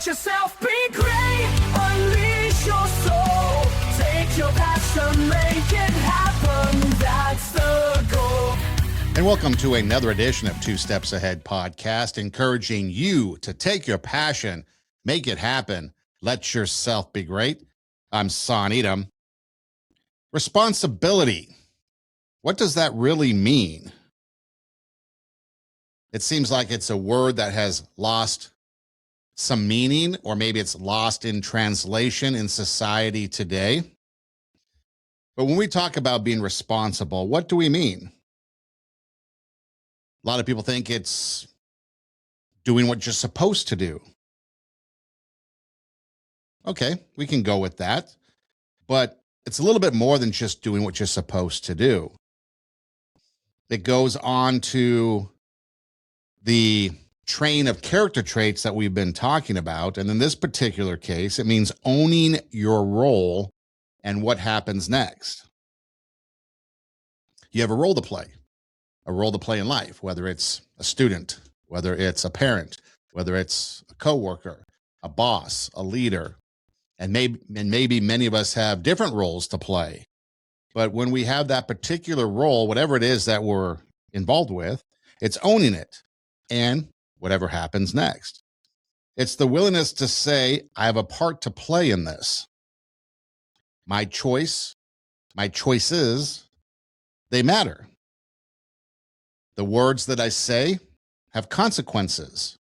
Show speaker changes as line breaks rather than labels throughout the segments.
Let yourself be great. Unleash your soul. Take your passion, make it happen. That's the goal.
And welcome to another edition of Two Steps Ahead podcast, encouraging you to take your passion, make it happen, let yourself be great. I'm Son Edom. Responsibility. What does that really mean? It seems like it's a word that has lost some meaning, or maybe it's lost in translation in society today. But when we talk about being responsible, what do we mean? A lot of people think it's doing what you're supposed to do. Okay, we can go with that. But it's a little bit more than just doing what you're supposed to do. It goes on to the train of character traits that we've been talking about. And in this particular case, it means owning your role and what happens next. You have a role to play in life, whether it's a student, whether it's a parent, whether it's a coworker, a boss, a leader. And maybe many of us have different roles to play. But when we have that particular role, whatever it is that we're involved with, it's owning it and whatever happens next. It's the willingness to say, I have a part to play in this. My choices, they matter. The words that I say have consequences.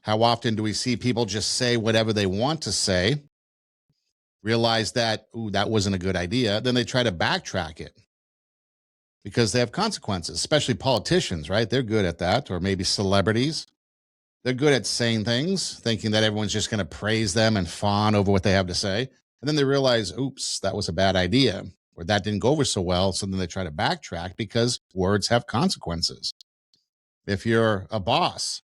How often do we see people just say whatever they want to say, realize that, that wasn't a good idea, then they try to backtrack it because they have consequences, especially politicians, right? They're good at that, or maybe celebrities. They're good at saying things, thinking that everyone's just going to praise them and fawn over what they have to say. And then they realize, oops, that was a bad idea, or that didn't go over so well. So then they try to backtrack because words have consequences. If you're a boss,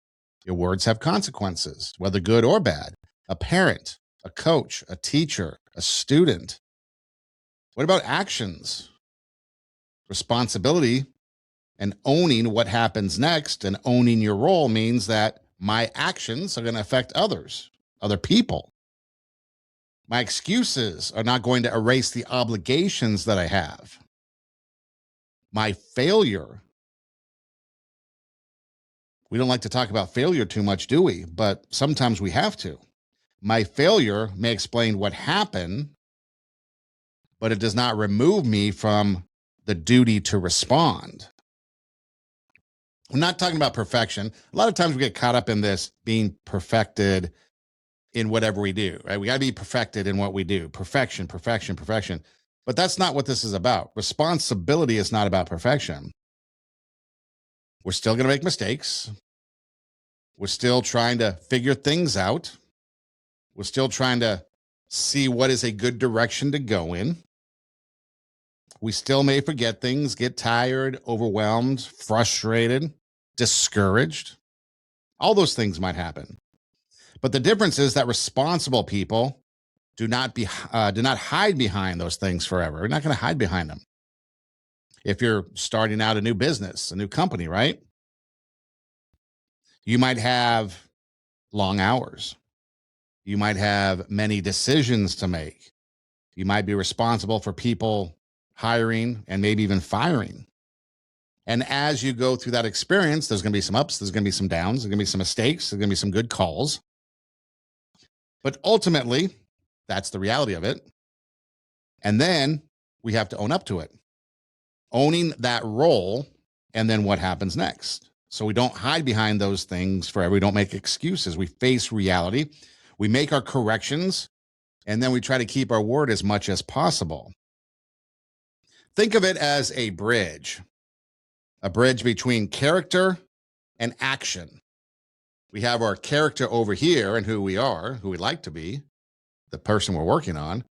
your words have consequences, whether good or bad. A parent, a coach, a teacher, a student. What about actions? Responsibility and owning what happens next and owning your role means that my actions are going to affect others, other people. My excuses are not going to erase the obligations that I have. My failure. We don't like to talk about failure too much, do we? But sometimes we have to. My failure may explain what happened, but it does not remove me from the duty to respond. We're not talking about perfection. A lot of times we get caught up in this being perfected in whatever we do, right? We got to be perfected in what we do. Perfection. But that's not what this is about. Responsibility is not about perfection. We're still going to make mistakes. We're still trying to figure things out. We're still trying to see what is a good direction to go in. We still may forget things, get tired, overwhelmed, frustrated, discouraged. All those things might happen. But the difference is that responsible people do not hide behind those things forever. We're not going to hide behind them. If you're starting out a new business, a new company, right? You might have long hours. You might have many decisions to make. You might be responsible for people hiring and maybe even firing. And as you go through that experience, there's going to be some ups, there's going to be some downs, there's going to be some mistakes, there's going to be some good calls. But ultimately, that's the reality of it. And then we have to own up to it. Owning that role, and then what happens next. So we don't hide behind those things forever. We don't make excuses. We face reality. We make our corrections, and then we try to keep our word as much as possible. Think of it as a bridge between character and action. We have our character over here and who we are, who we like to be, the person we're working on,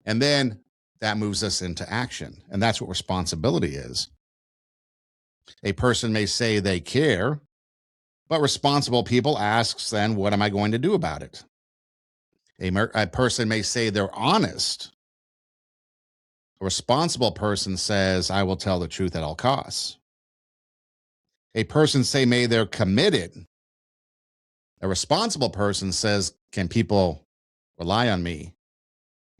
and then that moves us into action. And that's what responsibility is. A person may say they care, but responsible people asks then, what am I going to do about it? A person may say they're honest. A responsible person says, I will tell the truth at all costs. A person say, may they're committed. A responsible person says, can people rely on me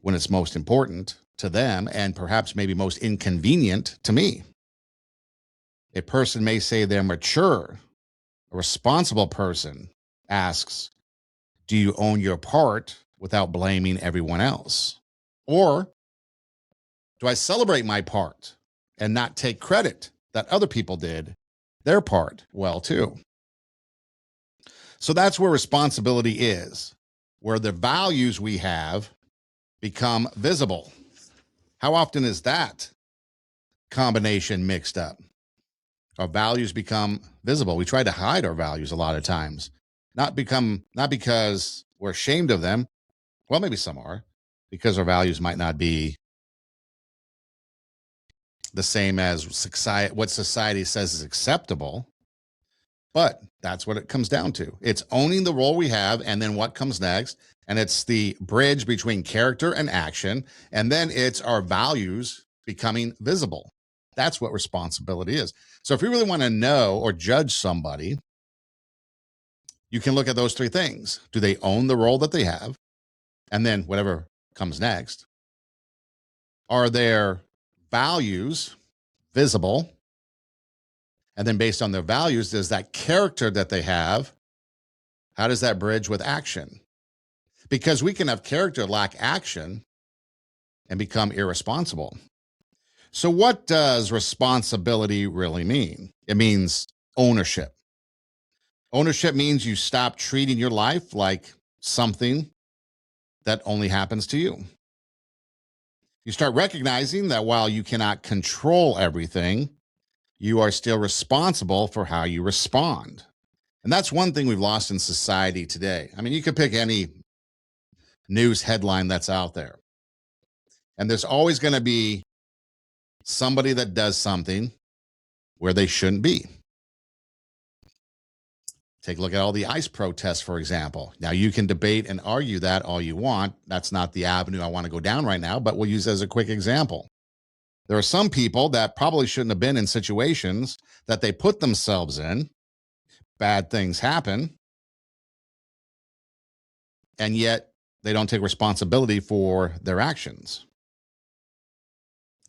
when it's most important to them and perhaps maybe most inconvenient to me? A person may say they're mature. A responsible person asks, do you own your part without blaming everyone else? Or do I celebrate my part and not take credit that other people did their part well too? So that's where responsibility is, where the values we have become visible. How often is that combination mixed up? Our values become visible. We try to hide our values a lot of times, not because we're ashamed of them. Well, maybe some are, because our values might not be the same as society, what society says is acceptable. But that's what it comes down to. It's owning the role we have and then what comes next. And it's the bridge between character and action. And then it's our values becoming visible. That's what responsibility is. So if you really want to know or judge somebody, you can look at those three things. Do they own the role that they have? And then whatever comes next. Are their values visible? And then based on their values, does that character that they have, how does that bridge with action? Because we can have character lack action and become irresponsible. So what does responsibility really mean? It means ownership. Ownership means you stop treating your life like something that only happens to you. You start recognizing that while you cannot control everything, you are still responsible for how you respond. And that's one thing we've lost in society today. I mean, you could pick any news headline that's out there, and there's always going to be somebody that does something where they shouldn't be. Take a look at all the ICE protests, for example. Now, you can debate and argue that all you want. That's not the avenue I want to go down right now, but we'll use it as a quick example. There are some people that probably shouldn't have been in situations that they put themselves in. Bad things happen, and yet they don't take responsibility for their actions.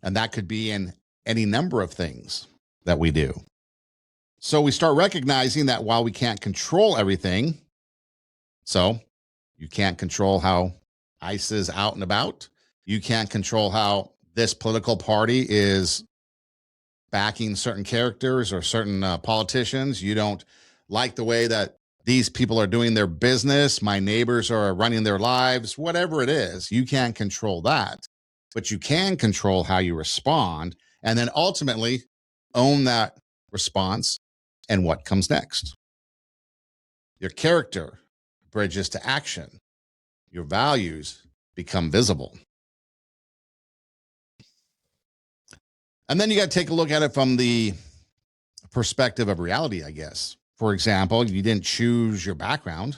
And that could be in any number of things that we do. So we start recognizing that while we can't control everything, so you can't control how ICE is out and about, you can't control how this political party is backing certain characters or certain politicians. You don't like the way that these people are doing their business. My neighbors are running their lives, whatever it is. You can't control that, but you can control how you respond and then ultimately own that response and what comes next. Your character bridges to action. Your values become visible. And then you got to take a look at it from the perspective of reality, I guess. For example, you didn't choose your background.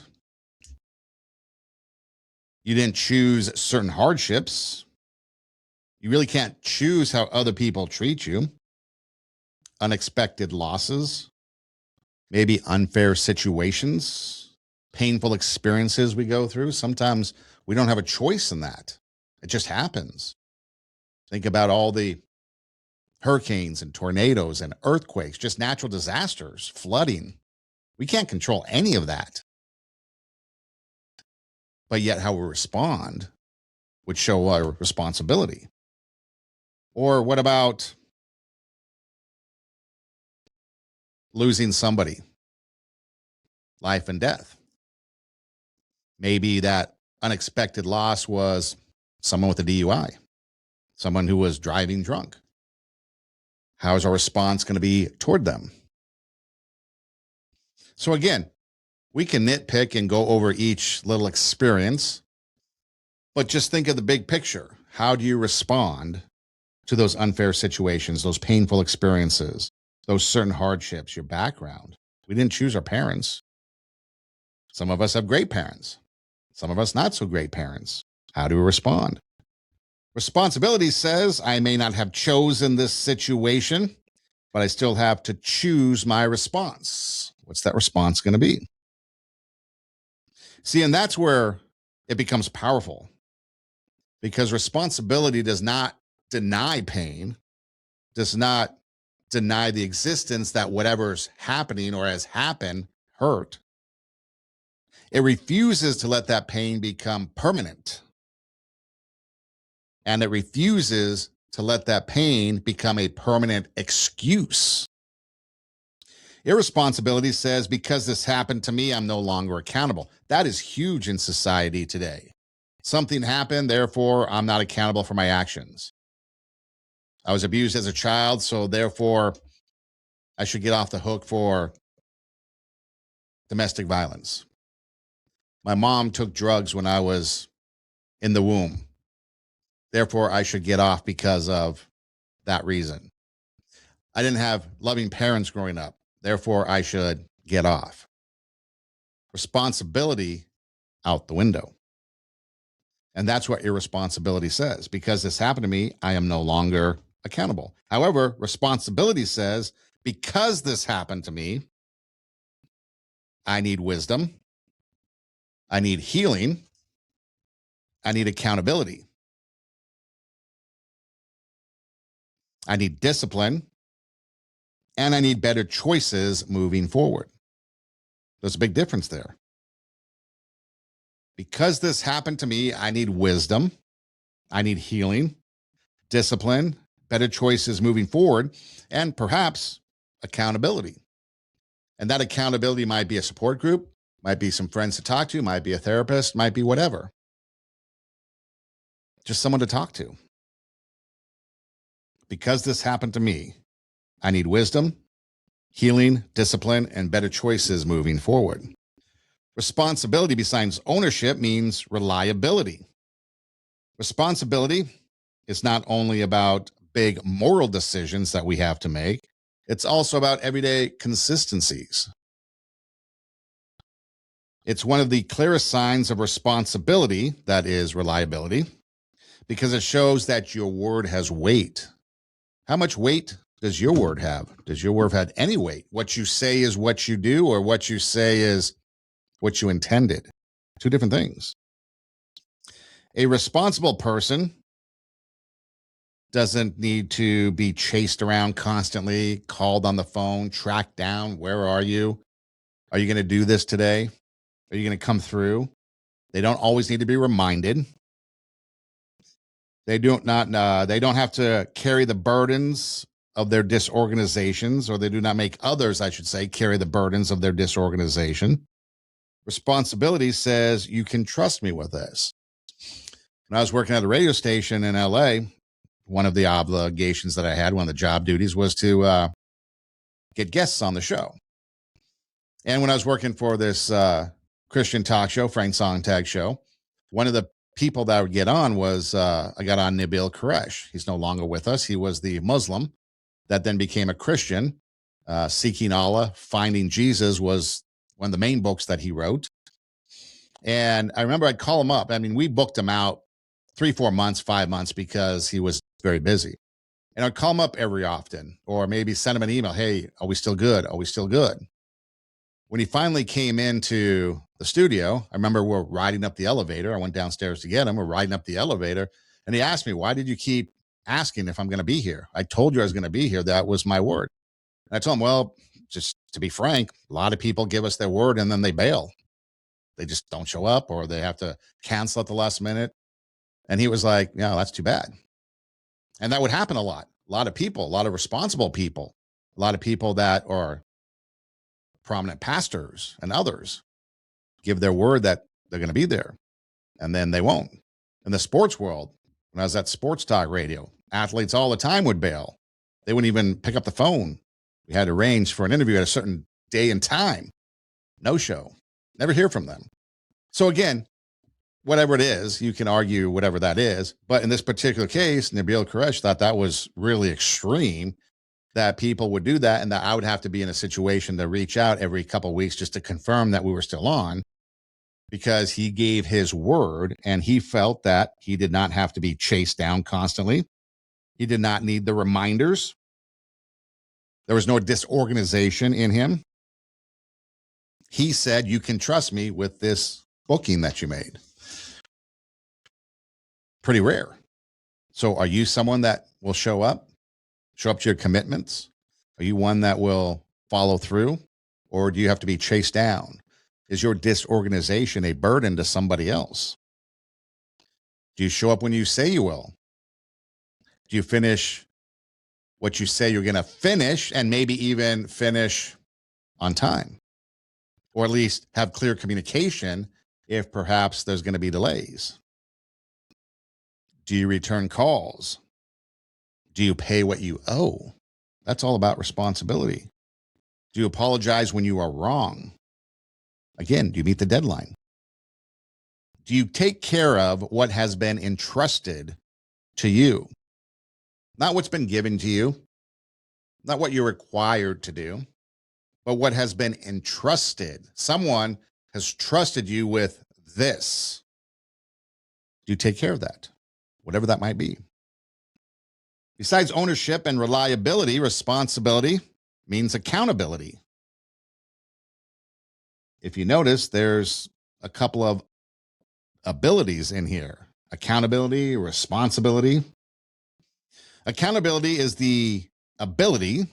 You didn't choose certain hardships. You really can't choose how other people treat you. Unexpected losses, maybe unfair situations, painful experiences we go through. Sometimes we don't have a choice in that. It just happens. Think about all the hurricanes and tornadoes and earthquakes, just natural disasters, flooding. We can't control any of that. But yet how we respond would show our responsibility. Or what about losing somebody? Life and death. Maybe that unexpected loss was someone with a DUI, someone who was driving drunk. How is our response going to be toward them? So again, we can nitpick and go over each little experience, but just think of the big picture. How do you respond to those unfair situations, those painful experiences, those certain hardships, your background? We didn't choose our parents. Some of us have great parents. Some of us not so great parents. How do we respond? Responsibility says I may not have chosen this situation, but I still have to choose my response. What's that response going to be? See, and that's where it becomes powerful because responsibility does not deny pain, does not deny the existence that whatever's happening or has happened hurt. It refuses to let that pain become permanent. And it refuses to let that pain become a permanent excuse. Irresponsibility says, because this happened to me, I'm no longer accountable. That is huge in society today. Something happened, therefore, I'm not accountable for my actions. I was abused as a child, so therefore, I should get off the hook for domestic violence. My mom took drugs when I was in the womb. Therefore, I should get off because of that reason. I didn't have loving parents growing up. Therefore, I should get off. Responsibility out the window. And that's what irresponsibility says. Because this happened to me, I am no longer accountable. However, responsibility says, because this happened to me, I need wisdom. I need healing. I need accountability. I need discipline. And I need better choices moving forward. There's a big difference there. Because this happened to me, I need wisdom. I need healing, discipline, better choices moving forward, and perhaps accountability. And that accountability might be a support group, might be some friends to talk to, might be a therapist, might be whatever. Just someone to talk to. Because this happened to me, I need wisdom, healing, discipline, and better choices moving forward. Responsibility besides ownership means reliability. Responsibility is not only about big moral decisions that we have to make, it's also about everyday consistencies. It's one of the clearest signs of responsibility, that is reliability, because it shows that your word has weight. How much weight does your word have? Does your word have any weight? What you say is what you do, or what you say is what you intended? Two different things. A responsible person doesn't need to be chased around constantly, called on the phone, tracked down. Where are you? Are you going to do this today? Are you going to come through? They don't always need to be reminded. They don't have to carry the burdens of their disorganizations, or they do not make others, I should say, carry the burdens of their disorganization. Responsibility says, you can trust me with this. When I was working at a radio station in LA, one of the obligations that I had, one of the job duties, was to get guests on the show. And when I was working for this Christian talk show, Frank Sontag show, one of the people that I would get on was, I got on Nabil Quresh. He's no longer with us. He was the Muslim that then became a Christian. Seeking Allah, Finding Jesus was one of the main books that he wrote. And I remember I'd call him up. I mean, we booked him out 3-4 months, 5 months, because he was very busy. And I'd call him up every often, or maybe send him an email. Hey, are we still good? Are we still good? When he finally came into the studio, I remember we're riding up the elevator. I went downstairs to get him. We're riding up the elevator. And he asked me, why did you keep asking if I'm going to be here? I told you I was going to be here. That was my word. And I told him, well, just to be frank, a lot of people give us their word and then they bail. They just don't show up, or they have to cancel at the last minute. And he was like, yeah, that's too bad. And that would happen a lot. A lot of people, a lot of responsible people, a lot of people that are prominent pastors and others give their word that they're going to be there, and then they won't. In the sports world, when I was at sports talk radio, athletes all the time would bail. They wouldn't even pick up the phone. We had arranged for an interview at a certain day and time. No show. Never hear from them. So again, whatever it is, you can argue whatever that is. But in this particular case, Nabil Quresh thought that was really extreme, that people would do that, and that I would have to be in a situation to reach out every couple of weeks just to confirm that we were still on, because he gave his word and he felt that he did not have to be chased down constantly. He did not need the reminders. There was no disorganization in him. He said, you can trust me with this booking that you made. Pretty rare. So are you someone that will show up to your commitments? Are you one that will follow through, or do you have to be chased down? Is your disorganization a burden to somebody else? Do you show up when you say you will? Do you finish what you say you're going to finish, and maybe even finish on time? Or at least have clear communication if perhaps there's going to be delays? Do you return calls? Do you pay what you owe? That's all about responsibility. Do you apologize when you are wrong? Again, do you meet the deadline? Do you take care of what has been entrusted to you? Not what's been given to you, not what you're required to do, but what has been entrusted. Someone has trusted you with this. Do you take care of that? Whatever that might be. Besides ownership and reliability, responsibility means accountability. If you notice, there's a couple of abilities in here: accountability, responsibility. Accountability is the ability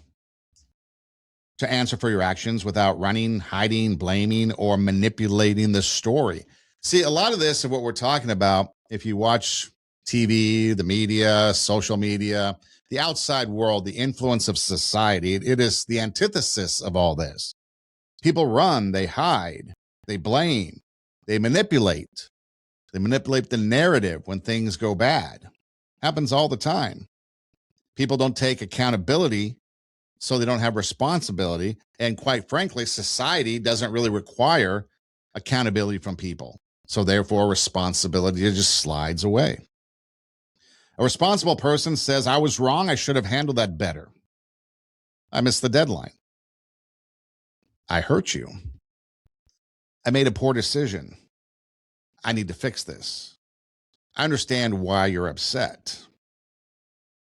to answer for your actions without running, hiding, blaming, or manipulating the story. See, a lot of this of what we're talking about, if you watch TV, the media, social media, the outside world, the influence of society, it is the antithesis of all this. People run, they hide, they blame, they manipulate. They manipulate the narrative when things go bad. Happens all the time. People don't take accountability, so they don't have responsibility. And quite frankly, society doesn't really require accountability from people. So therefore, responsibility just slides away. A responsible person says, I was wrong. I should have handled that better. I missed the deadline. I hurt you. I made a poor decision. I need to fix this. I understand why you're upset.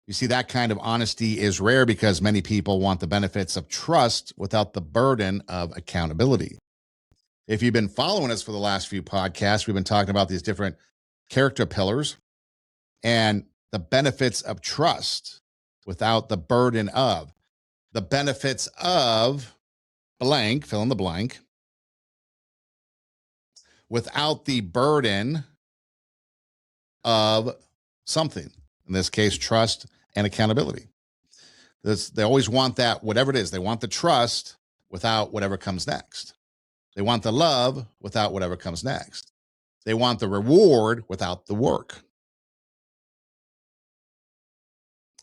You see, that kind of honesty is rare because many people want the benefits of trust without the burden of accountability. If you've been following us for the last few podcasts, we've been talking about these different character pillars and the benefits of trust without the burden of. The benefits of blank, fill in the blank, without the burden of something. In this case, trust and accountability. They always want that, whatever it is. They want the trust without whatever comes next. They want the love without whatever comes next. They want the reward without the work.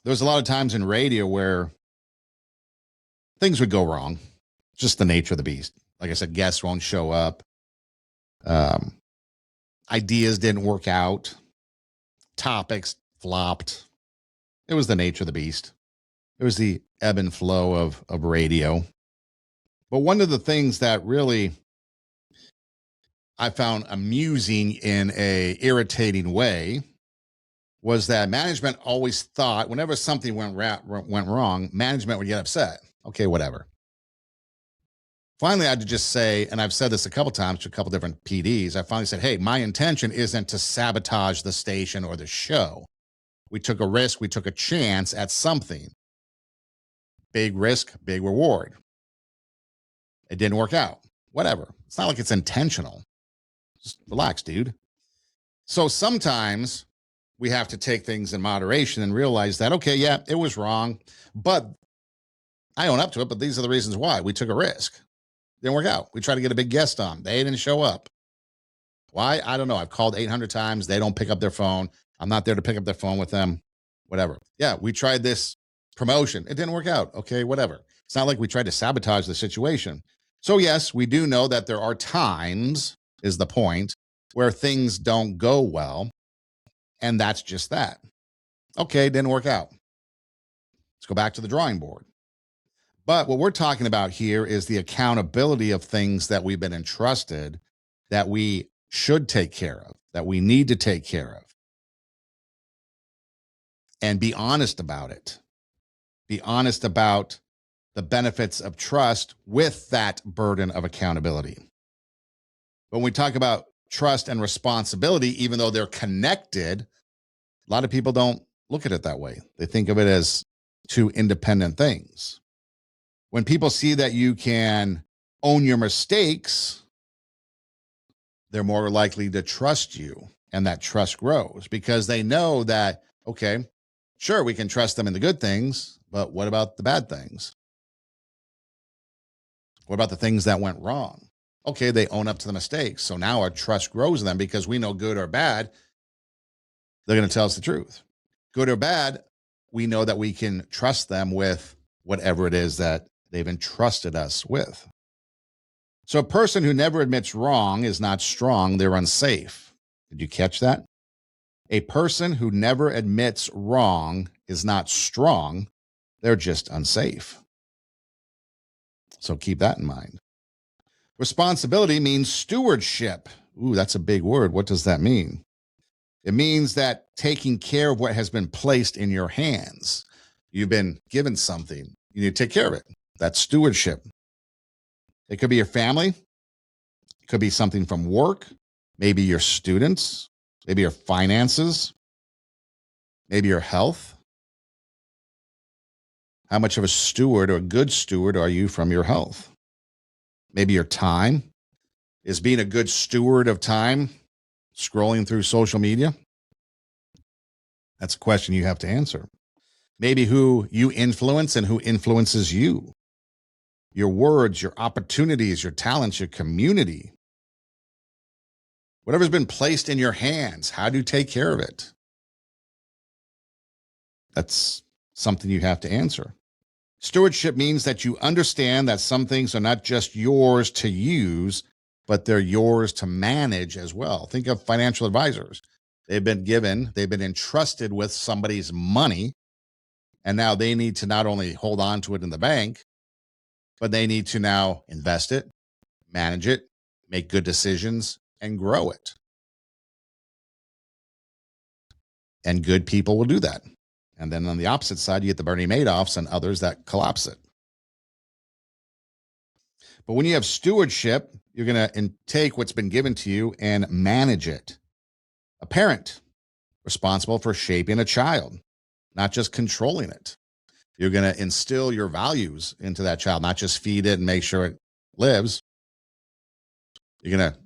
There was a lot of times in radio where things would go wrong. Just the nature of the beast. Like I said, guests won't show up. Ideas didn't work out. Topics flopped. It was the nature of the beast. It was the ebb and flow of radio. But one of the things that really I found amusing in a irritating way was that management always thought whenever something went wrong, management would get upset. Okay, whatever. Finally, I had to just say, and I've said this a couple times to a couple different PDs, I finally said, hey, my intention isn't to sabotage the station or the show. We took a risk, we took a chance at something. Big risk, big reward. It didn't work out. Whatever. It's not like it's intentional. Just relax, dude. So sometimes we have to take things in moderation and realize that, okay, yeah, it was wrong, but I own up to it, but these are the reasons why. We took a risk. Didn't work out. We tried to get a big guest on. They didn't show up. Why? I don't know. I've called 800 times. They don't pick up their phone. I'm not there to pick up their phone with them. Whatever. Yeah, we tried this promotion. It didn't work out. Okay, whatever. It's not like we tried to sabotage the situation. So yes, we do know that there are times, is the point, where things don't go well. And that's just that. Okay, didn't work out. Let's go back to the drawing board. But what we're talking about here is the accountability of things that we've been entrusted that we should take care of, that we need to take care of. And be honest about it. Be honest about the benefits of trust with that burden of accountability. When we talk about trust and responsibility, even though they're connected, a lot of people don't look at it that way. They think of it as two independent things. When people see that you can own your mistakes, they're more likely to trust you, and that trust grows because they know that, okay, sure, we can trust them in the good things, but what about the bad things? What about the things that went wrong? Okay, they own up to the mistakes. So now our trust grows in them because we know good or bad, they're going to tell us the truth. Good or bad, we know that we can trust them with whatever it is that they've entrusted us with. So a person who never admits wrong is not strong, they're unsafe. Did you catch that? A person who never admits wrong is not strong, they're just unsafe. So keep that in mind. Responsibility means stewardship. Ooh, that's a big word. What does that mean? It means that taking care of what has been placed in your hands. You've been given something. You need to take care of it. That's stewardship. It could be your family. It could be something from work. Maybe your students. Maybe your finances. Maybe your health. How much of a steward or a good steward are you from your health? Maybe your time. Is being a good steward of time scrolling through social media? That's a question you have to answer. Maybe who you influence and who influences you. Your words, your opportunities, your talents, your community. Whatever's been placed in your hands, how do you take care of it? That's something you have to answer. Stewardship means that you understand that some things are not just yours to use, but they're yours to manage as well. Think of financial advisors. They've been entrusted with somebody's money, and now they need to not only hold on to it in the bank, but they need to now invest it, manage it, make good decisions, and grow it. And good people will do that. And then on the opposite side, you get the Bernie Madoffs and others that collapse it. But when you have stewardship, you're going to take what's been given to you and manage it. A parent, responsible for shaping a child, not just controlling it. You're going to instill your values into that child, not just feed it and make sure it lives. You're going to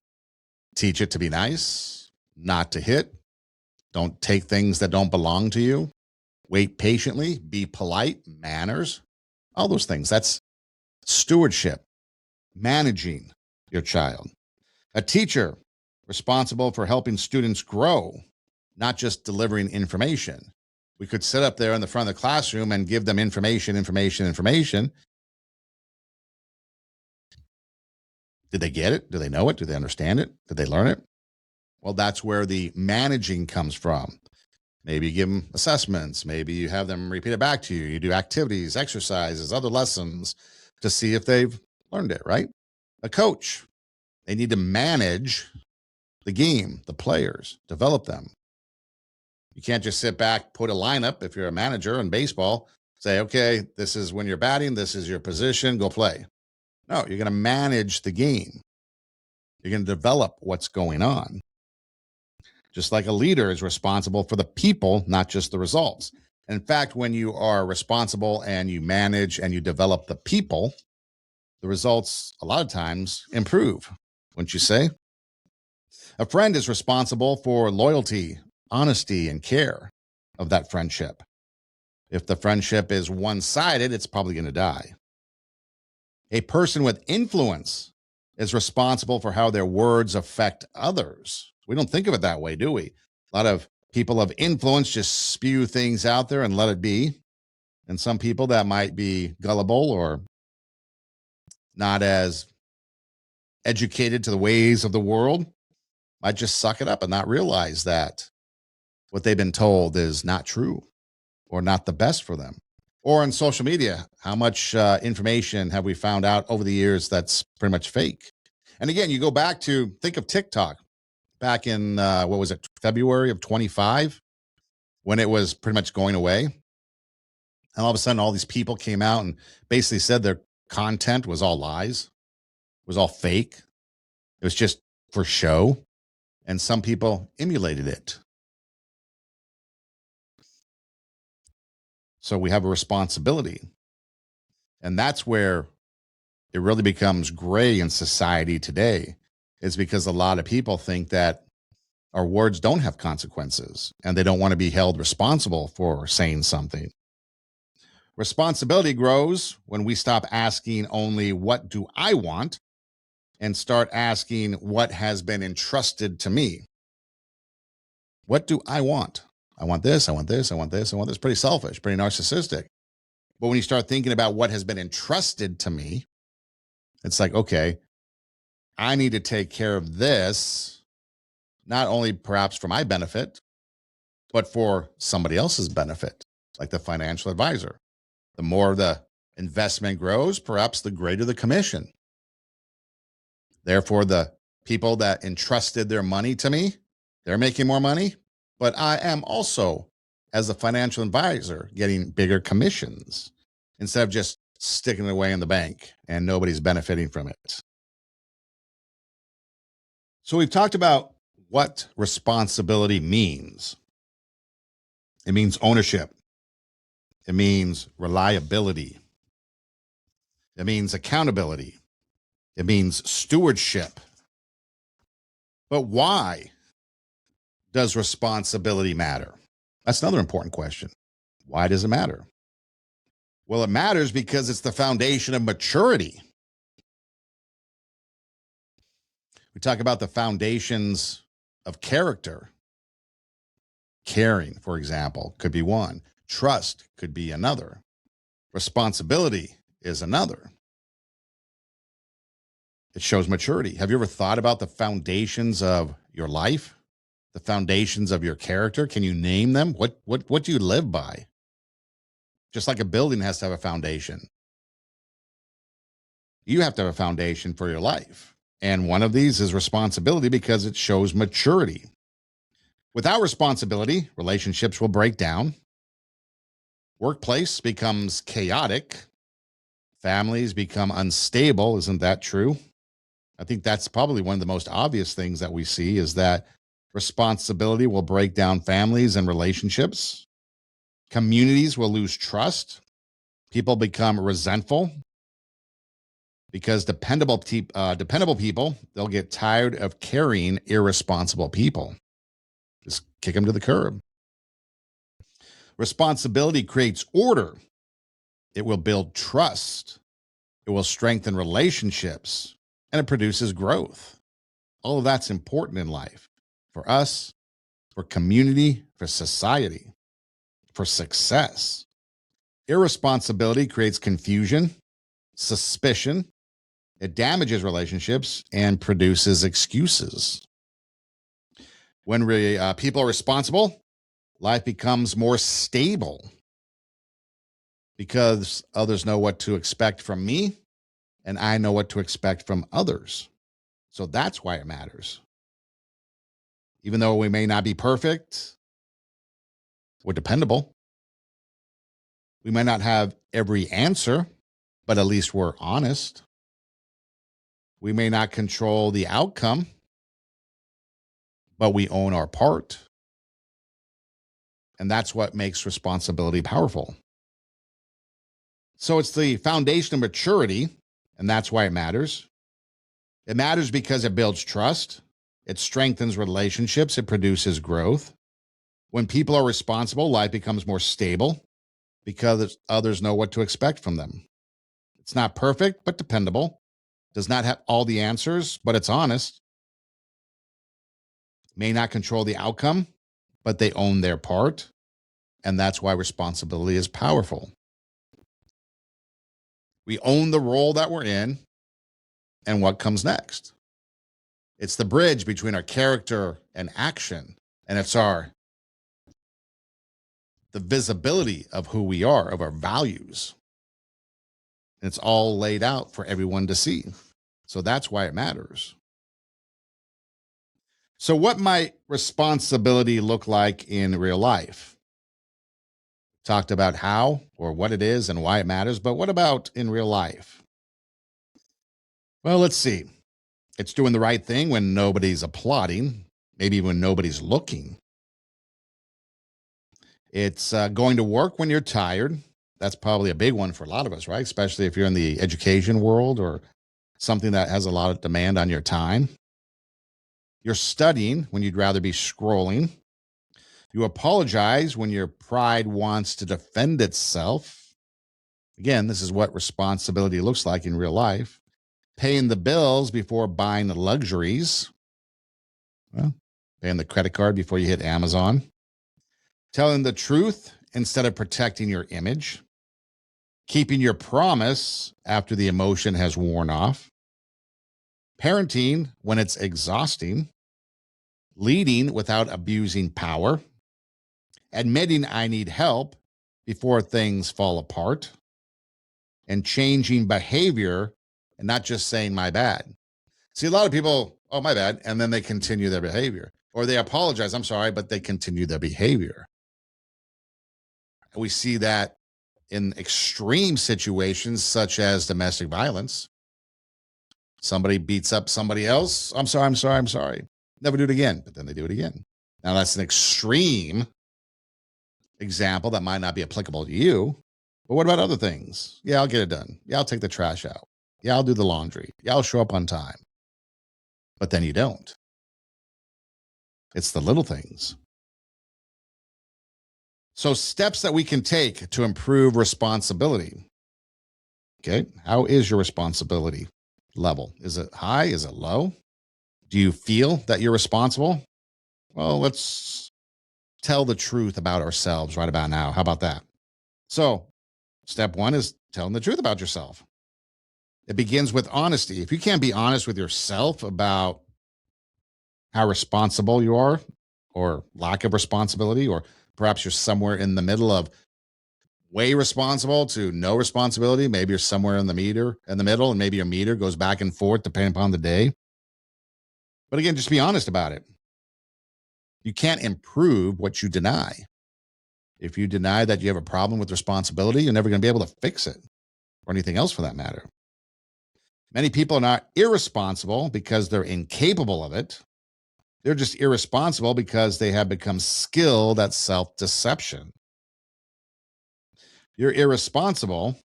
teach it to be nice, not to hit. Don't take things that don't belong to you. Wait patiently, be polite, manners, all those things. That's stewardship, managing your child. A teacher, responsible for helping students grow, not just delivering information. We could sit up there in the front of the classroom and give them information. Did they get it? Do they know it? Do they understand it? Did they learn it? Well, that's where the managing comes from. Maybe you give them assessments. Maybe you have them repeat it back to you. You do activities, exercises, other lessons to see if they've learned it, right? A coach, they need to manage the game, the players, develop them. You can't just sit back, put a lineup if you're a manager in baseball, say, okay, this is when you're batting, this is your position, go play. No, you're going to manage the game. You're going to develop what's going on. Just like a leader is responsible for the people, not just the results. In fact, when you are responsible and you manage and you develop the people, the results a lot of times improve, wouldn't you say? A friend is responsible for loyalty, honesty, and care of that friendship. If the friendship is one-sided, it's probably going to die. A person with influence is responsible for how their words affect others. We don't think of it that way, do we? A lot of people of influence just spew things out there and let it be. And some people that might be gullible or not as educated to the ways of the world might just suck it up and not realize that what they've been told is not true or not the best for them. Or on social media, how much information have we found out over the years that's pretty much fake? And again, you go back to, think of TikTok back in, February of 25, when it was pretty much going away. And all of a sudden, all these people came out and basically said their content was all lies, was all fake. It was just for show. and some people emulated it. So we have a responsibility. And that's where it really becomes gray in society today, is because a lot of people think that our words don't have consequences and they don't want to be held responsible for saying something. Responsibility grows when we stop asking only, what do I want? And start asking, what has been entrusted to me? What do I want? I want this, I want this, I want this, I want this. Pretty selfish, pretty narcissistic. But when you start thinking about what has been entrusted to me, it's like, okay, I need to take care of this, not only perhaps for my benefit, but for somebody else's benefit, like the financial advisor. The more the investment grows, perhaps the greater the commission. Therefore, the people that entrusted their money to me, they're making more money, but I am also, as a financial advisor, getting bigger commissions instead of just sticking it away in the bank and nobody's benefiting from it. So we've talked about what responsibility means. It means ownership. It means reliability. It means accountability. It means stewardship. But why does responsibility matter? That's another important question. Why does it matter? Well, it matters because it's the foundation of maturity. We talk about the foundations of character. Caring, for example, could be one. Trust could be another. Responsibility is another. It shows maturity. Have you ever thought about the foundations of your life? The foundations of your character? Can you name them? What do you live by? Just like a building has to have a foundation. You have to have a foundation for your life. And one of these is responsibility because it shows maturity. Without responsibility, relationships will break down. Workplace becomes chaotic. Families become unstable. Isn't that true? I think that's probably one of the most obvious things that we see is that responsibility will break down families and relationships. Communities will lose trust. People become resentful because dependable people, they'll get tired of carrying irresponsible people. Just kick them to the curb. Responsibility creates order. It will build trust. It will strengthen relationships, and it produces growth. All of that's important in life for us, for community, for society, for success. Irresponsibility creates confusion, suspicion. It damages relationships and produces excuses. When people are responsible, life becomes more stable because others know what to expect from me and I know what to expect from others. So that's why it matters. Even though we may not be perfect, we're dependable. We might not have every answer, but at least we're honest. We may not control the outcome, but we own our part. And that's what makes responsibility powerful. So it's the foundation of maturity, and that's why it matters. It matters because it builds trust. It strengthens relationships. It produces growth. When people are responsible, life becomes more stable because others know what to expect from them. It's not perfect, but dependable. Does not have all the answers, but it's honest. May not control the outcome, but they own their part. And that's why responsibility is powerful. We own the role that we're in and what comes next. It's the bridge between our character and action. And it's the visibility of who we are, of our values. And it's all laid out for everyone to see. So that's why it matters. So what might responsibility look like in real life? Talked about how or what it is and why it matters, but what about in real life? Well, let's see. It's doing the right thing when nobody's applauding. maybe when nobody's looking. It's going to work when you're tired. That's probably a big one for a lot of us, right? Especially if you're in the education world or something that has a lot of demand on your time. You're studying when you'd rather be scrolling. You apologize when your pride wants to defend itself. Again, this is what responsibility looks like in real life. Paying the bills before buying the luxuries. Well, paying the credit card before you hit Amazon. Telling the truth instead of protecting your image. Keeping your promise after the emotion has worn off. Parenting when it's exhausting. Leading without abusing power. Admitting I need help before things fall apart. And changing behavior and not just saying my bad. See, a lot of people, oh, my bad, and then they continue their behavior. Or they apologize, I'm sorry, but they continue their behavior. We see that in extreme situations such as domestic violence. Somebody beats up somebody else. I'm sorry. Never do it again, but then they do it again. Now, that's an extreme example that might not be applicable to you. But what about other things? Yeah, I'll get it done. Yeah, I'll take the trash out. Yeah, I'll do the laundry. Yeah, I'll show up on time. But then you don't. It's the little things. So, steps that we can take to improve responsibility. Okay, how is your responsibility level? Is it high? Is it low? Do you feel that you're responsible? Well, let's tell the truth about ourselves right about now. How about that? So, step one is telling the truth about yourself. It begins with honesty. If you can't be honest with yourself about how responsible you are or lack of responsibility, or perhaps you're somewhere in the middle of way responsible to no responsibility. Maybe you're somewhere in the middle, and maybe your meter goes back and forth depending upon the day. But again, just be honest about it. You can't improve what you deny. If you deny that you have a problem with responsibility, you're never going to be able to fix it, or anything else for that matter. Many people are not irresponsible because they're incapable of it. They're just irresponsible because they have become skilled at self-deception. You're irresponsible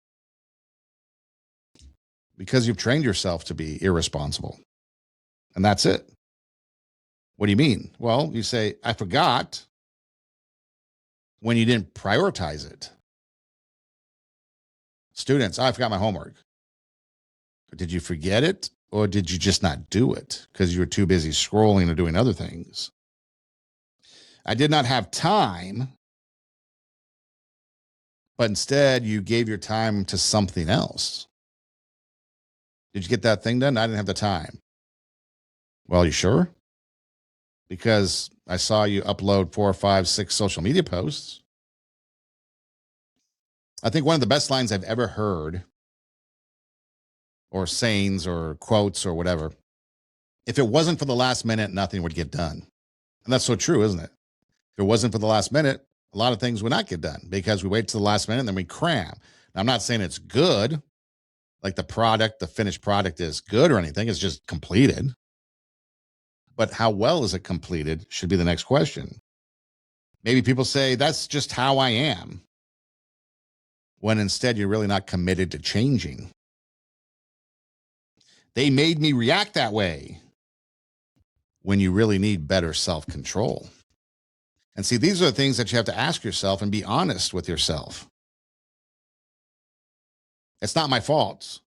because you've trained yourself to be irresponsible. And that's it. What do you mean? Well, you say, I forgot, when you didn't prioritize it. Students, I forgot my homework. Did you forget it, or did you just not do it because you were too busy scrolling or doing other things? I did not have time, but instead you gave your time to something else. Did you get that thing done? I didn't have the time. Well, you sure? Because I saw you upload 4 or 5, 6 social media posts. I think one of the best lines I've ever heard, or sayings or quotes or whatever, if it wasn't for the last minute, nothing would get done. And that's so true, isn't it? If it wasn't for the last minute, a lot of things would not get done because we wait to the last minute and then we cram. Now, I'm not saying it's good, like the finished product is good or anything. It's just completed. But how well is it completed should be the next question. Maybe people say, that's just how I am, when instead you're really not committed to changing. They made me react that way, when you really need better self-control. And see, these are the things that you have to ask yourself and be honest with yourself. It's not my fault.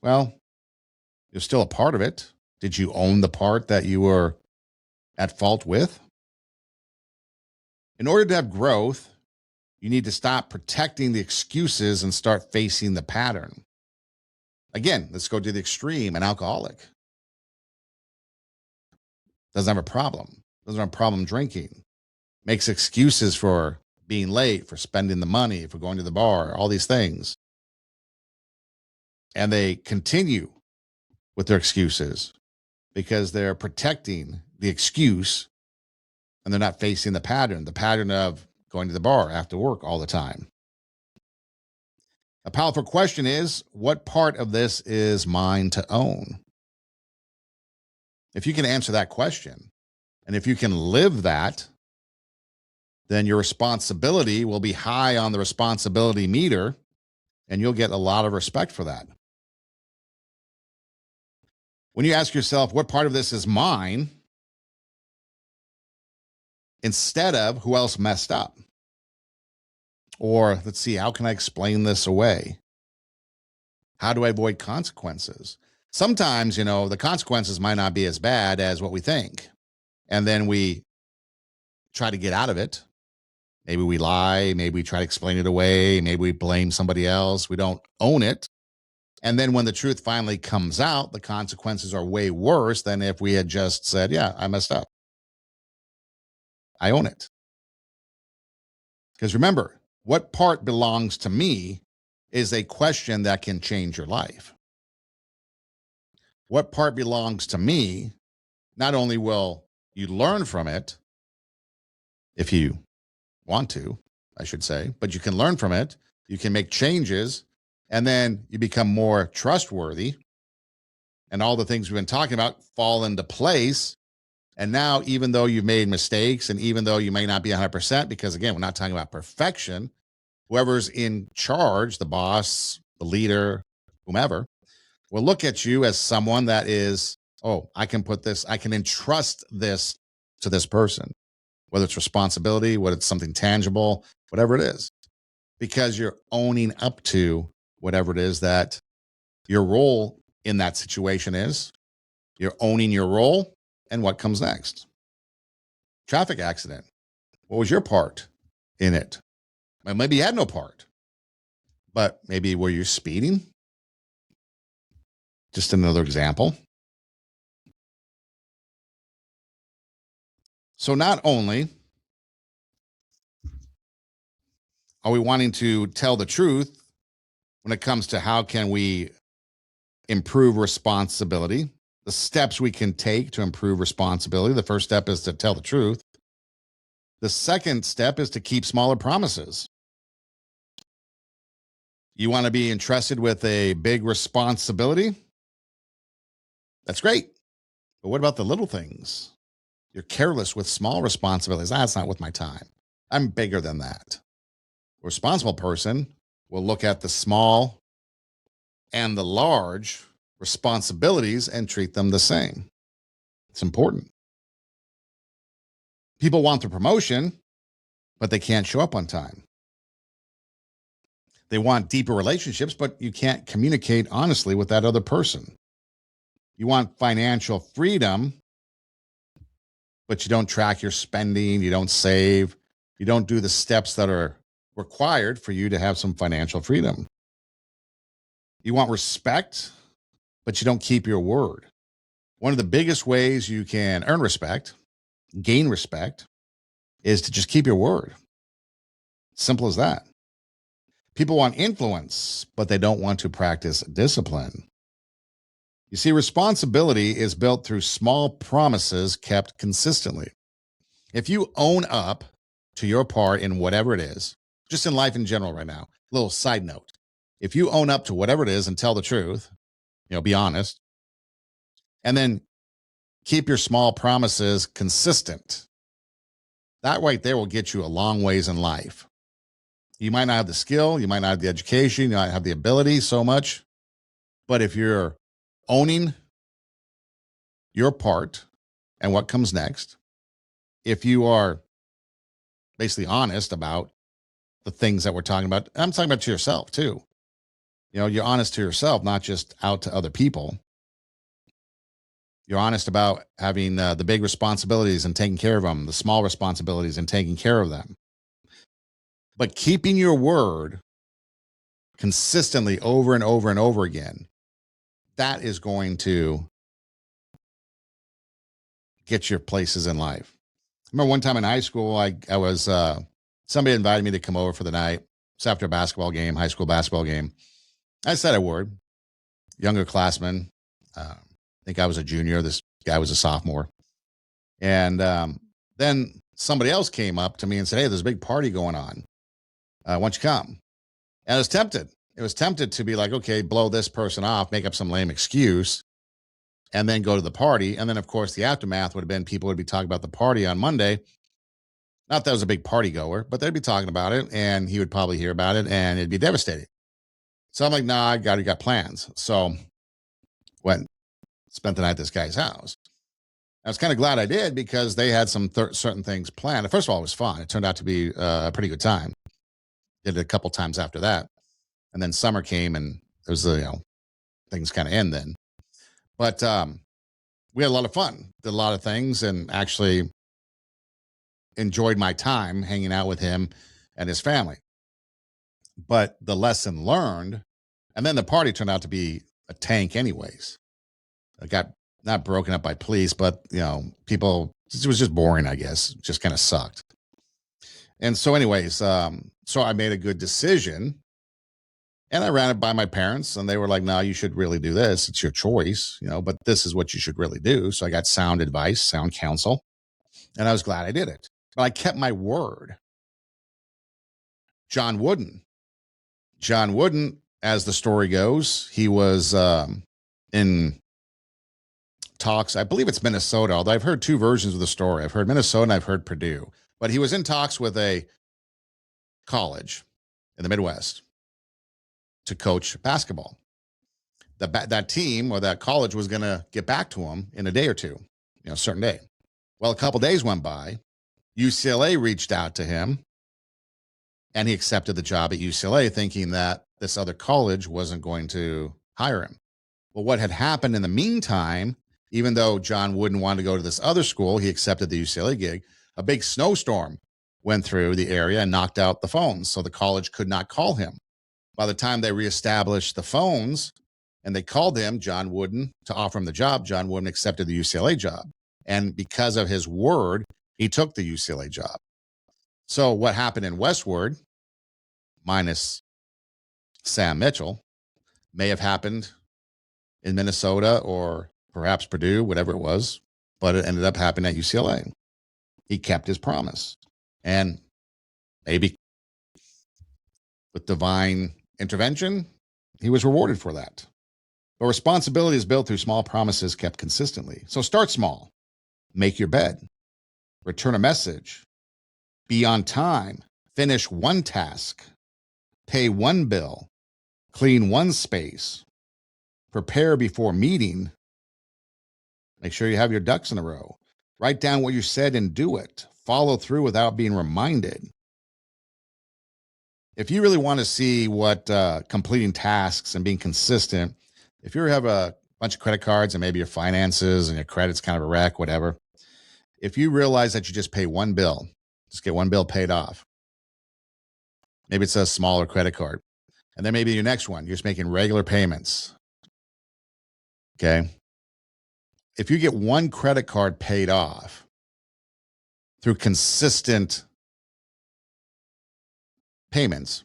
Well, you're still a part of it. Did you own the part that you were at fault with? In order to have growth, you need to stop protecting the excuses and start facing the pattern. Again, let's go to the extreme. An alcoholic doesn't have a problem, doesn't have a problem drinking, makes excuses for being late, for spending the money, for going to the bar, all these things. And they continue with their excuses because they're protecting the excuse and they're not facing the pattern of going to the bar after work all the time. A powerful question is, what part of this is mine to own? If you can answer that question And if you can live that, then your responsibility will be high on the responsibility meter, and you'll get a lot of respect for that. When you ask yourself, what part of this is mine? Instead of who else messed up? Or let's see, how can I explain this away? How do I avoid consequences? Sometimes, the consequences might not be as bad as what we think. And then we try to get out of it. Maybe we lie. Maybe we try to explain it away. Maybe we blame somebody else. We don't own it. And then when the truth finally comes out, the consequences are way worse than if we had just said, yeah, I messed up. I own it. Because remember, what part belongs to me is a question that can change your life. What part belongs to me, not only will you learn from it, if you want to, I should say, but you can learn from it, you can make changes, and then you become more trustworthy, and all the things we've been talking about fall into place. And now, even though you've made mistakes, and even though you may not be 100%, because again, we're not talking about perfection, whoever's in charge, the boss, the leader, whomever, will look at you as someone that is, oh, I can entrust this to this person, whether it's responsibility, whether it's something tangible, whatever it is, because you're owning up to whatever it is that your role in that situation is. You're owning your role and what comes next. Traffic accident. What was your part in it? Well, maybe you had no part, but maybe were you speeding? Just another example. So not only are we wanting to tell the truth when it comes to how can we improve responsibility, the steps we can take to improve responsibility. The first step is to tell the truth. The second step is to keep smaller promises. You want to be entrusted with a big responsibility? That's great. But what about the little things? You're careless with small responsibilities. That's not with my time. I'm bigger than that. A responsible person will look at the small and the large responsibilities and treat them the same. It's important. People want the promotion, but they can't show up on time. They want deeper relationships, but you can't communicate honestly with that other person. You want financial freedom, but you don't track your spending, you don't save, you don't do the steps that are required for you to have some financial freedom. You want respect, but you don't keep your word. One of the biggest ways you can earn respect, gain respect, is to just keep your word. Simple as that. People want influence, but they don't want to practice discipline. You see, responsibility is built through small promises kept consistently. If you own up to your part in whatever it is, just in life in general right now, little side note, if you own up to whatever it is and tell the truth, be honest, and then keep your small promises consistent, that right there will get you a long ways in life. You might not have the skill, you might not have the education, you might not have the ability so much, but if you're owning your part and what comes next, if you are basically honest about the things that we're talking about, I'm talking about to yourself too. You're honest to yourself, not just out to other people. You're honest about having the big responsibilities and taking care of them, the small responsibilities and taking care of them. But keeping your word consistently over and over and over again, that is going to get your places in life. I remember one time in high school, I was, somebody invited me to come over for the night. It's after a basketball game, high school basketball game. I said a word, younger classman. I think I was a junior. This guy was a sophomore. And then somebody else came up to me and said, hey, there's a big party going on. Why don't you come? And I was tempted. It was tempted to be like, okay, blow this person off, make up some lame excuse. and then go to the party. And then, of course, the aftermath would have been people would be talking about the party on Monday. Not that I was a big party goer, but they'd be talking about it, and he would probably hear about it, and it'd be devastating. So I'm like, nah, I got plans. So went, spent the night at this guy's house. I was kind of glad I did because they had some certain things planned. First of all, it was fun. It turned out to be a pretty good time. Did it a couple times after that, and then summer came, and it was things kind of end then. But we had a lot of fun. Did a lot of things, and actually enjoyed my time hanging out with him and his family. But the lesson learned, and then the party turned out to be a tank, anyways. I got not broken up by police, but people. It was just boring, I guess. It just kind of sucked. And so, anyways, so I made a good decision, and I ran it by my parents, and they were like, "No, you should really do this. It's your choice, but this is what you should really do." So I got sound advice, sound counsel, and I was glad I did it. But I kept my word. John Wooden, as the story goes, he was in talks. I believe it's Minnesota, although I've heard two versions of the story. I've heard Minnesota and I've heard Purdue. But he was in talks with a college in the Midwest to coach basketball. That team or that college was going to get back to him in a day or two, a certain day. Well, a couple days went by. UCLA reached out to him, and he accepted the job at UCLA, thinking that this other college wasn't going to hire him. Well, what had happened in the meantime, even though John Wooden wanted to go to this other school, he accepted the UCLA gig. A big snowstorm went through the area and knocked out the phones, so the college could not call him. By the time they reestablished the phones and they called him, John Wooden, to offer him the job, John Wooden accepted the UCLA job. And because of his word, he took the UCLA job. So what happened in Westward, minus Sam Mitchell, may have happened in Minnesota or perhaps Purdue, whatever it was, but it ended up happening at UCLA. He kept his promise. And maybe with divine intervention, he was rewarded for that. But responsibility is built through small promises kept consistently. So start small. Make your bed. Return a message. Be on time. Finish one task. Pay one bill. Clean one space. Prepare before meeting. Make sure you have your ducks in a row. Write down what you said and do it. Follow through without being reminded. If you really want to see what completing tasks and being consistent, if you have a bunch of credit cards and maybe your finances and your credit's kind of a wreck, whatever, if you realize that you just pay one bill, just get one bill paid off. Maybe it's a smaller credit card. And then maybe your next one, you're just making regular payments. Okay. If you get one credit card paid off through consistent payments,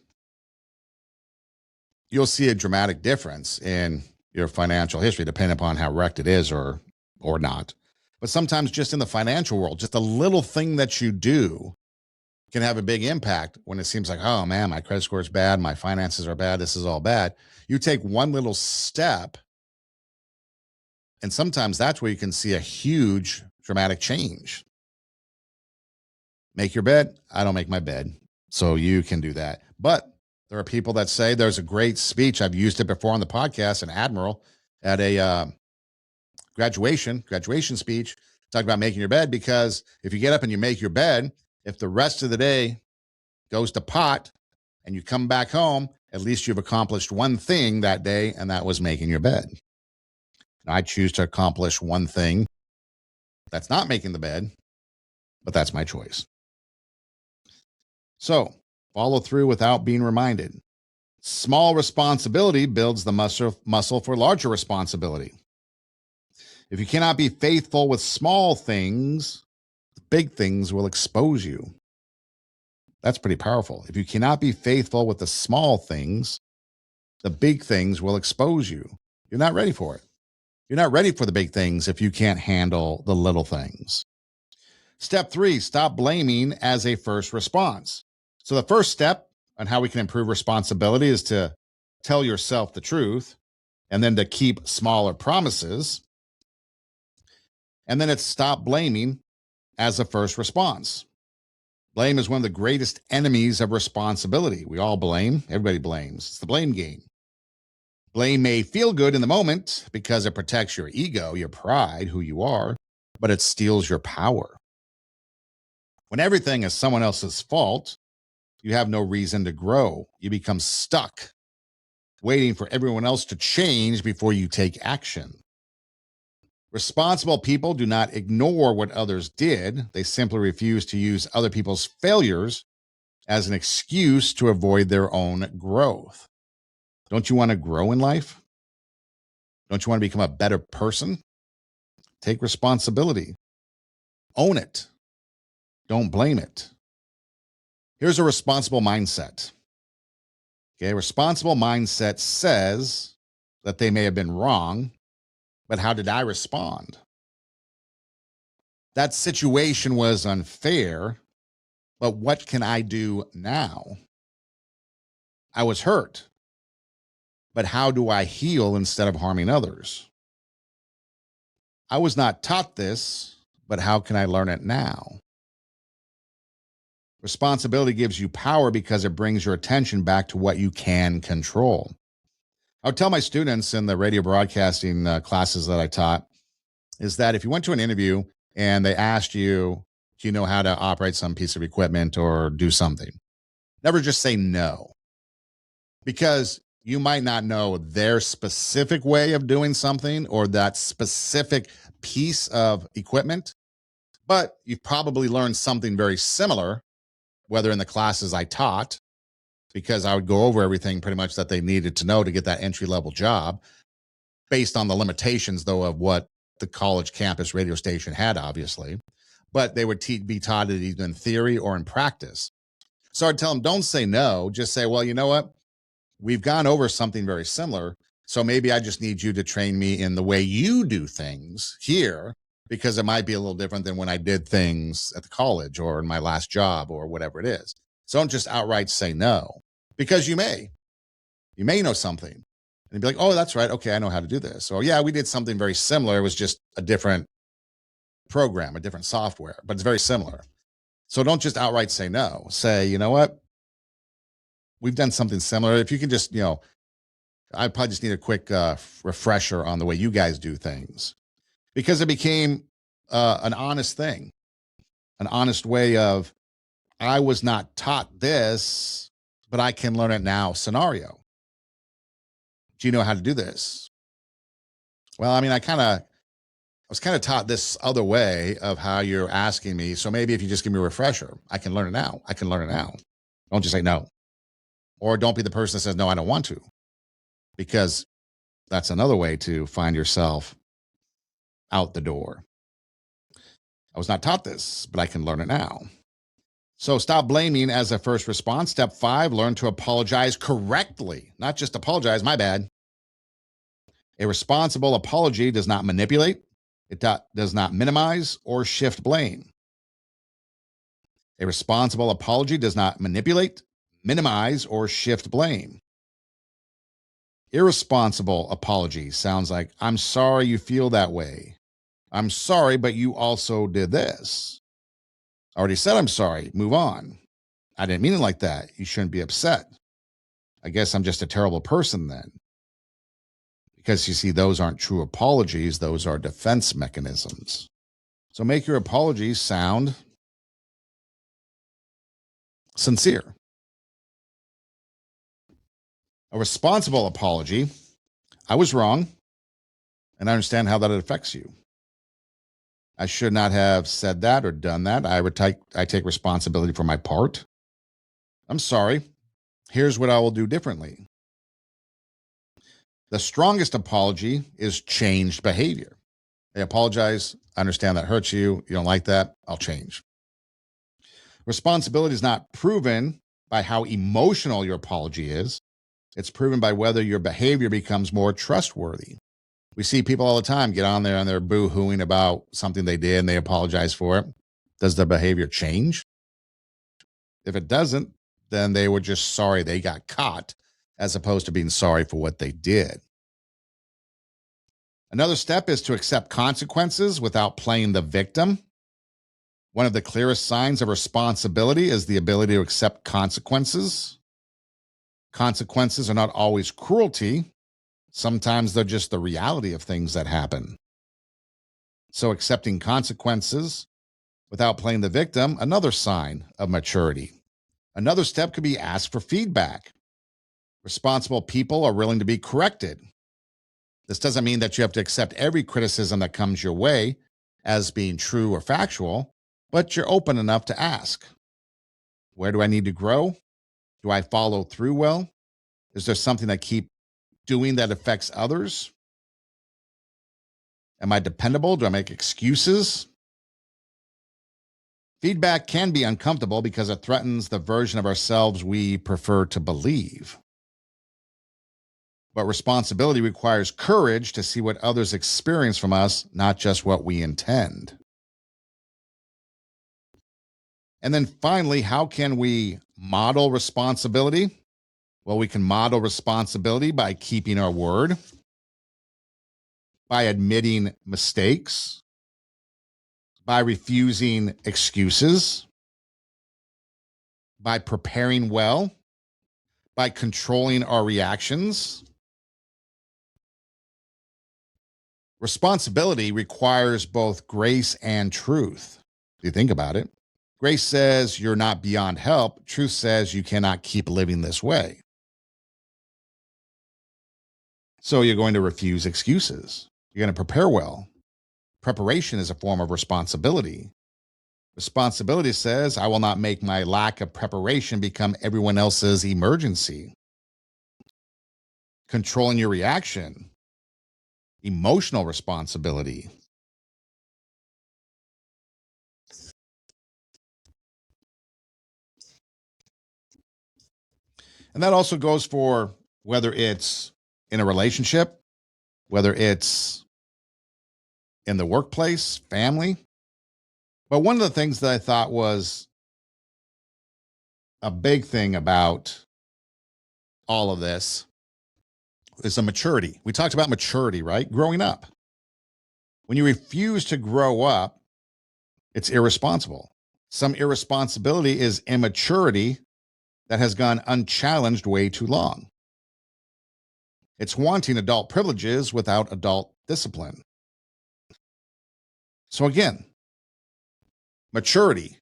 you'll see a dramatic difference in your financial history, depending upon how wrecked it is or not. But sometimes just in the financial world, just a little thing that you do can have a big impact when it seems like, oh man, my credit score is bad, my finances are bad, this is all bad. You take one little step, and sometimes that's where you can see a huge dramatic change. Make your bed. I don't make my bed, so you can do that. But there are people that say there's a great speech. I've used it before on the podcast, an admiral at a graduation speech, talk about making your bed, because if you get up and you make your bed, if the rest of the day goes to pot and you come back home, at least you've accomplished one thing that day, and that was making your bed. I choose to accomplish one thing that's not making the bed, but that's my choice. So follow through without being reminded. Small responsibility builds the muscle for larger responsibility. If you cannot be faithful with small things, the big things will expose you. That's pretty powerful. If you cannot be faithful with the small things, the big things will expose you. You're not ready for it. You're not ready for the big things if you can't handle the little things. Step 3, stop blaming as a first response. So the first step on how we can improve responsibility is to tell yourself the truth, and then to keep smaller promises. And then it's stop blaming as a first response. Blame is one of the greatest enemies of responsibility. We all blame, everybody blames. It's the blame game. Blame may feel good in the moment because it protects your ego, your pride, who you are, but it steals your power. When everything is someone else's fault, you have no reason to grow. You become stuck, waiting for everyone else to change before you take action. Responsible people do not ignore what others did. They simply refuse to use other people's failures as an excuse to avoid their own growth. Don't you want to grow in life? Don't you want to become a better person? Take responsibility. Own it. Don't blame it. Here's a responsible mindset. Okay, a responsible mindset says that they may have been wrong, but how did I respond? That situation was unfair, but what can I do now? I was hurt, but how do I heal instead of harming others? I was not taught this, but how can I learn it now? Responsibility gives you power because it brings your attention back to what you can control. I would tell my students in the radio broadcasting classes that I taught is that if you went to an interview and they asked you, do you know how to operate some piece of equipment or do something? Never just say no, because you might not know their specific way of doing something or that specific piece of equipment, but you've probably learned something very similar, whether in the classes I taught, because I would go over everything pretty much that they needed to know to get that entry level job based on the limitations, though, of what the college campus radio station had, obviously. But they would be taught it either in theory or in practice. So I'd tell them, don't say no. Just say, well, you know what? We've gone over something very similar. So maybe I just need you to train me in the way you do things here, because it might be a little different than when I did things at the college or in my last job or whatever it is. So don't just outright say no, because you may know something and you'd be like, oh, that's right. Okay, I know how to do this. Or yeah, we did something very similar. It was just a different program, a different software, but it's very similar. So don't just outright say no. Say, you know what? We've done something similar. If you can just, I probably just need a quick refresher on the way you guys do things, because it became an honest thing, an honest way of, I was not taught this, but I can learn it now scenario. Do you know how to do this? Well, I mean, I was kind of taught this other way of how you're asking me. So maybe if you just give me a refresher, I can learn it now. I can learn it now. Don't just say no. Or don't be the person that says, no, I don't want to. Because that's another way to find yourself out the door. I was not taught this, but I can learn it now. So stop blaming as a first response. Step 5, learn to apologize correctly. Not just apologize, my bad. A responsible apology does not manipulate. It does not minimize or shift blame. A responsible apology does not manipulate, minimize, or shift blame. Irresponsible apology sounds like, I'm sorry you feel that way. I'm sorry, but you also did this. I already said I'm sorry. Move on. I didn't mean it like that. You shouldn't be upset. I guess I'm just a terrible person then. Because you see, those aren't true apologies. Those are defense mechanisms. So make your apologies sound sincere. A responsible apology, I was wrong, and I understand how that affects you. I should not have said that or done that. I take responsibility for my part. I'm sorry. Here's what I will do differently. The strongest apology is changed behavior. I apologize. I understand that hurts you. You don't like that. I'll change. Responsibility is not proven by how emotional your apology is. It's proven by whether your behavior becomes more trustworthy. We see people all the time get on there and they're boo-hooing about something they did and they apologize for it. Does their behavior change? If it doesn't, then they were just sorry they got caught, as opposed to being sorry for what they did. Another step is to accept consequences without playing the victim. One of the clearest signs of responsibility is the ability to accept consequences. Consequences are not always cruelty. Sometimes they're just the reality of things that happen. So accepting consequences without playing the victim, another sign of maturity. Another step could be ask for feedback. Responsible people are willing to be corrected. This doesn't mean that you have to accept every criticism that comes your way as being true or factual, but you're open enough to ask. Where do I need to grow? Do I follow through well? Is there something I keep doing that affects others? Am I dependable? Do I make excuses? Feedback can be uncomfortable because it threatens the version of ourselves we prefer to believe. But responsibility requires courage to see what others experience from us, not just what we intend. And then finally, how can we model responsibility? Well, we can model responsibility by keeping our word, by admitting mistakes, by refusing excuses, by preparing well, by controlling our reactions. Responsibility requires both grace and truth. If you think about it, grace says you're not beyond help. Truth says you cannot keep living this way. So you're going to refuse excuses. You're going to prepare well. Preparation is a form of responsibility. Responsibility says, I will not make my lack of preparation become everyone else's emergency. Controlling your reaction, emotional responsibility. And that also goes for whether it's in a relationship, whether it's in the workplace, family. But one of the things that I thought was a big thing about all of this is the maturity. We talked about maturity, right? Growing up. When you refuse to grow up, it's irresponsible. Some irresponsibility is immaturity that has gone unchallenged way too long. It's wanting adult privileges without adult discipline. So again, maturity,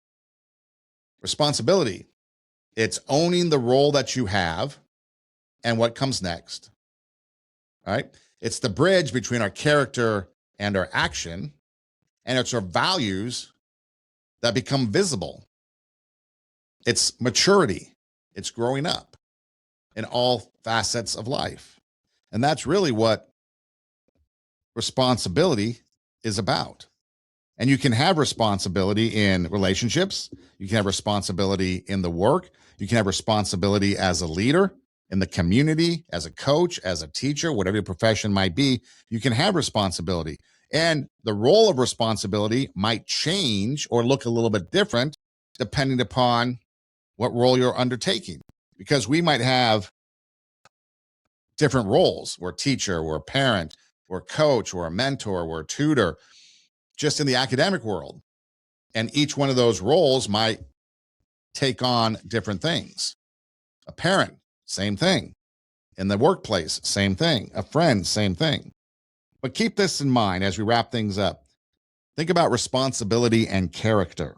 responsibility, it's owning the role that you have and what comes next. All right? It's the bridge between our character and our action, and it's our values that become visible. It's maturity. It's growing up in all facets of life. And that's really what responsibility is about. And you can have responsibility in relationships. You can have responsibility in the work. You can have responsibility as a leader in the community, as a coach, as a teacher, whatever your profession might be. You can have responsibility. And the role of responsibility might change or look a little bit different depending upon what role you're undertaking. Because we might have different roles. We're a teacher, we're a parent, we're a coach, we're a mentor, we're a tutor, just in the academic world. And each one of those roles might take on different things. A parent, same thing. In the workplace, same thing. A friend, same thing. But keep this in mind as we wrap things up. Think about responsibility and character.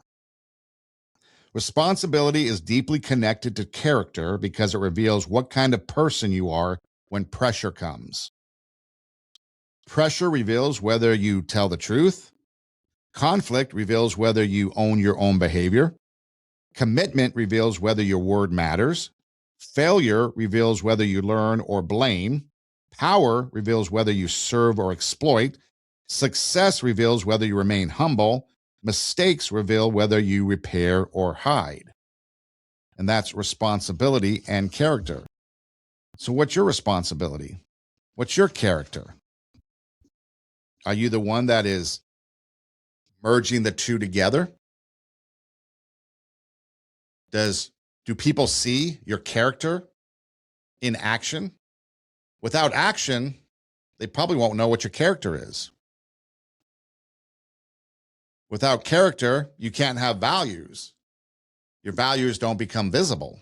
Responsibility is deeply connected to character because it reveals what kind of person you are when pressure comes. Pressure reveals whether you tell the truth. Conflict reveals whether you own your own behavior. Commitment reveals whether your word matters. Failure reveals whether you learn or blame. Power reveals whether you serve or exploit. Success reveals whether you remain humble. Mistakes reveal whether you repair or hide. And that's responsibility and character. So what's your responsibility? What's your character? Are you the one that is merging the two together? Do people see your character in action? Without action, they probably won't know what your character is. Without character, you can't have values. Your values don't become visible.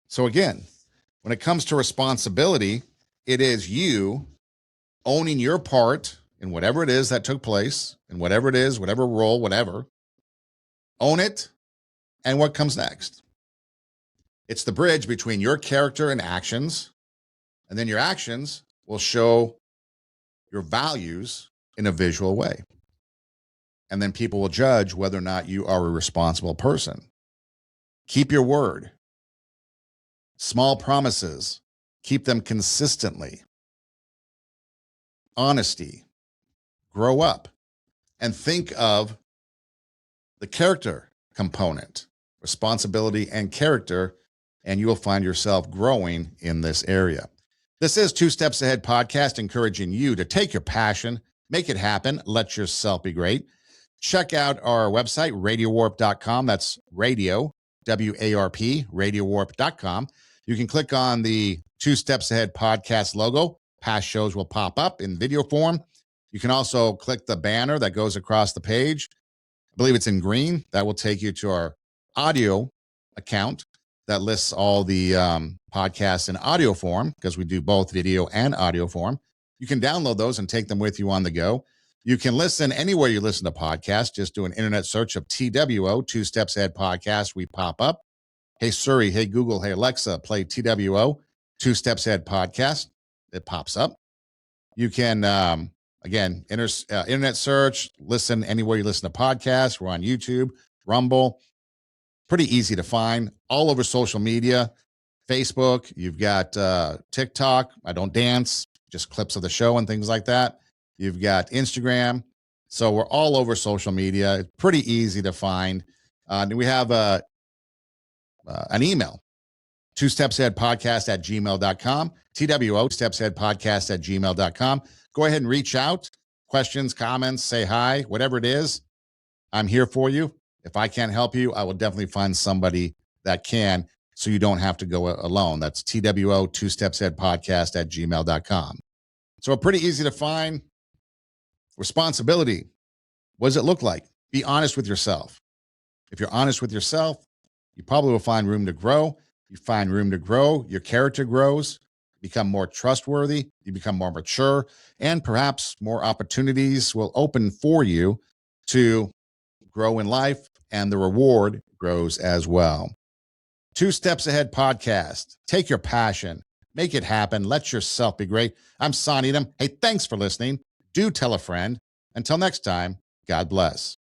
So again, when it comes to responsibility, it is you owning your part in whatever it is that took place, in whatever it is, whatever role, whatever. Own it and what comes next. It's the bridge between your character and actions, and then your actions will show your values in a visual way. And then people will judge whether or not you are a responsible person. Keep your word. Small promises, keep them consistently. Honesty, grow up, and think of the character component, responsibility and character, and you will find yourself growing in this area. This is Two Steps Ahead podcast, encouraging you to take your passion, make it happen, let yourself be great. Check out our website, radiowarp.com. That's radio, W-A-R-P, radiowarp.com. You can click on the Two Steps Ahead podcast logo. Past shows will pop up in video form. You can also click the banner that goes across the page. I believe it's in green. That will take you to our audio account that lists all the podcasts in audio form, because we do both video and audio form. You can download those and take them with you on the go. You can listen anywhere you listen to podcasts. Just do an internet search of TWO, Two Steps Ahead Podcast. We pop up. Hey Siri, hey Google, hey Alexa, play TWO, Two Steps Ahead Podcast. It pops up. You can, again, internet search, listen anywhere you listen to podcasts. We're on YouTube, Rumble. Pretty easy to find. All over social media. Facebook, you've got TikTok. I don't dance, just clips of the show and things like that. You've got Instagram. So we're all over social media. It's pretty easy to find. We have an email, twostepsaheadpodcast@gmail.com, TWO, stepsaheadpodcast@gmail.com. Go ahead and reach out. Questions, comments, say hi, whatever it is. I'm here for you. If I can't help you, I will definitely find somebody that can, so you don't have to go alone. That's TWO, twostepsaheadpodcast@gmail.com. So pretty easy to find. Responsibility. What does it look like? Be honest with yourself. If you're honest with yourself, you probably will find room to grow. You find room to grow, your character grows, become more trustworthy, you become more mature, and perhaps more opportunities will open for you to grow in life, and the reward grows as well. Two Steps Ahead podcast. Take your passion, make it happen, let yourself be great. I'm Son Edom. Hey, thanks for listening. Do tell a friend. Until next time, God bless.